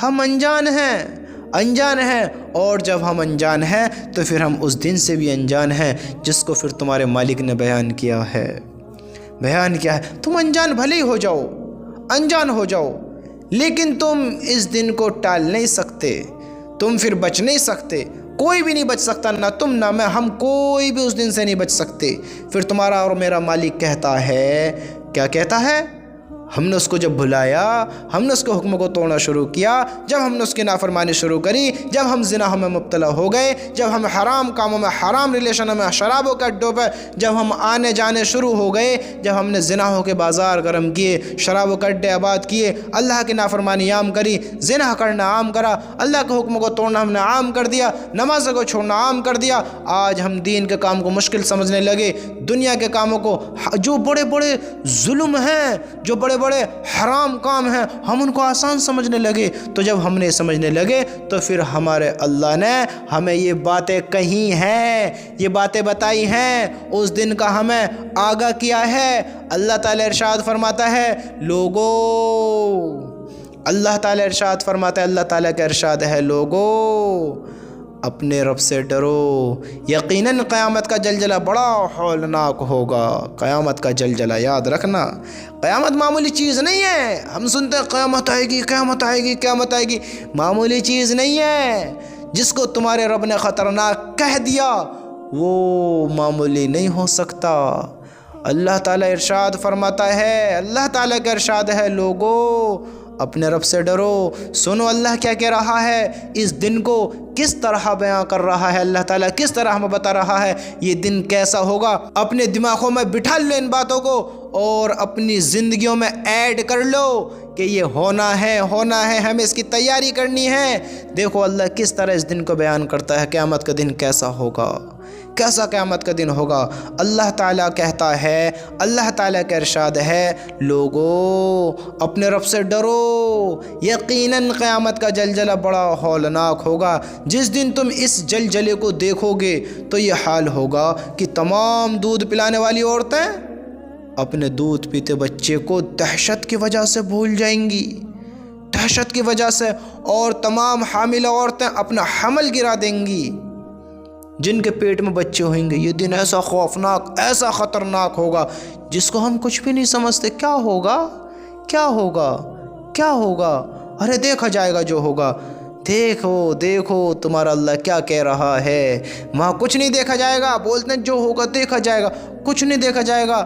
ہم انجان ہیں اور جب ہم انجان ہیں تو پھر ہم اس دن سے بھی انجان ہیں جس کو پھر تمہارے مالک نے بیان کیا ہے۔ تم انجان بھلے ہی انجان ہو جاؤ، لیکن تم اس دن کو ٹال نہیں سکتے، تم پھر بچ نہیں سکتے، کوئی بھی نہیں بچ سکتا، نہ تم نہ میں، ہم کوئی بھی اس دن سے نہیں بچ سکتے۔ پھر تمہارا اور میرا مالک کہتا ہے، کیا کہتا ہے؟ ہم نے اس کو جب بھلایا، ہم نے اس کے حکم کو توڑنا شروع کیا، جب ہم نے اس کی نافرمانی شروع کری، جب ہم زنا میں مبتلا ہو گئے، جب ہم حرام کاموں میں، حرام ریلیشنوں میں، شرابوں کے اڈوں پہ جب ہم آنے جانے شروع ہو گئے، جب ہم نے زناحوں کے بازار گرم کیے، شرابوں کے اڈے آباد کیے، اللہ کی نافرمانی عام کری، زنا کرنا عام کرا، اللہ کے حکم کو توڑنا ہم نے عام کر دیا، نماز کو چھوڑنا عام کر دیا، آج ہم دین کے کام کو مشکل سمجھنے لگے، دنیا کے کاموں کو، جو بڑے بڑے ظلم ہیں، جو بڑے بڑے حرام کام ہیں، ہم ان کو آسان سمجھنے لگے۔ تو جب ہم نے سمجھنے لگے تو پھر ہمارے اللہ نے ہمیں یہ باتیں کہی ہیں، یہ باتیں بتائی ہیں، اس دن کا ہمیں آگاہ کیا ہے۔ اللہ تعالیٰ ارشاد فرماتا ہے، لوگو، اللہ تعالیٰ ارشاد فرماتا ہے، اللہ تعالیٰ کا ارشاد ہے، لوگو اپنے رب سے ڈرو، یقیناً قیامت کا زلزلہ بڑا ہولناک ہوگا۔ قیامت کا زلزلہ یاد رکھنا، قیامت معمولی چیز نہیں ہے۔ ہم سنتے ہیں قیامت آئے گی، قیامت آئے گی، قیامت آئے گی، معمولی چیز نہیں ہے۔ جس کو تمہارے رب نے خطرناک کہہ دیا وہ معمولی نہیں ہو سکتا۔ اللہ تعالیٰ ارشاد فرماتا ہے، اللہ تعالیٰ کا ارشاد ہے، لوگو اپنے رب سے ڈرو۔ سنو اللہ کیا کہہ رہا ہے، اس دن کو کس طرح بیان کر رہا ہے، اللہ تعالیٰ کس طرح ہمیں بتا رہا ہے یہ دن کیسا ہوگا۔ اپنے دماغوں میں بٹھا لو ان باتوں کو اور اپنی زندگیوں میں ایڈ کر لو کہ یہ ہونا ہے، ہمیں اس کی تیاری کرنی ہے۔ دیکھو اللہ کس طرح اس دن کو بیان کرتا ہے، قیامت کا دن کیسا ہوگا، کیسا قیامت کا دن ہوگا۔ اللہ تعالیٰ کہتا ہے، اللہ تعالیٰ کا ارشاد ہے، لوگو اپنے رب سے ڈرو، یقیناً قیامت کا زلزلہ بڑا ہولناک ہوگا۔ جس دن تم اس زلزلے کو دیکھو گے تو یہ حال ہوگا کہ تمام دودھ پلانے والی عورتیں اپنے دودھ پیتے بچے کو دہشت کی وجہ سے بھول جائیں گی، دہشت کی وجہ سے، اور تمام حاملہ عورتیں اپنا حمل گرا دیں گی جن کے پیٹ میں بچے ہوئیں گے۔ یہ دن ایسا خوفناک، ایسا خطرناک ہوگا جس کو ہم کچھ بھی نہیں سمجھتے۔ کیا ہوگا، کیا ہوگا، کیا ہوگا؟ ارے دیکھا جائے گا جو ہوگا۔ دیکھو تمہارا اللہ کیا کہہ رہا ہے، وہاں کچھ نہیں دیکھا جائے گا، بولتے ہیں جو ہوگا دیکھا جائے گا، کچھ نہیں دیکھا جائے گا۔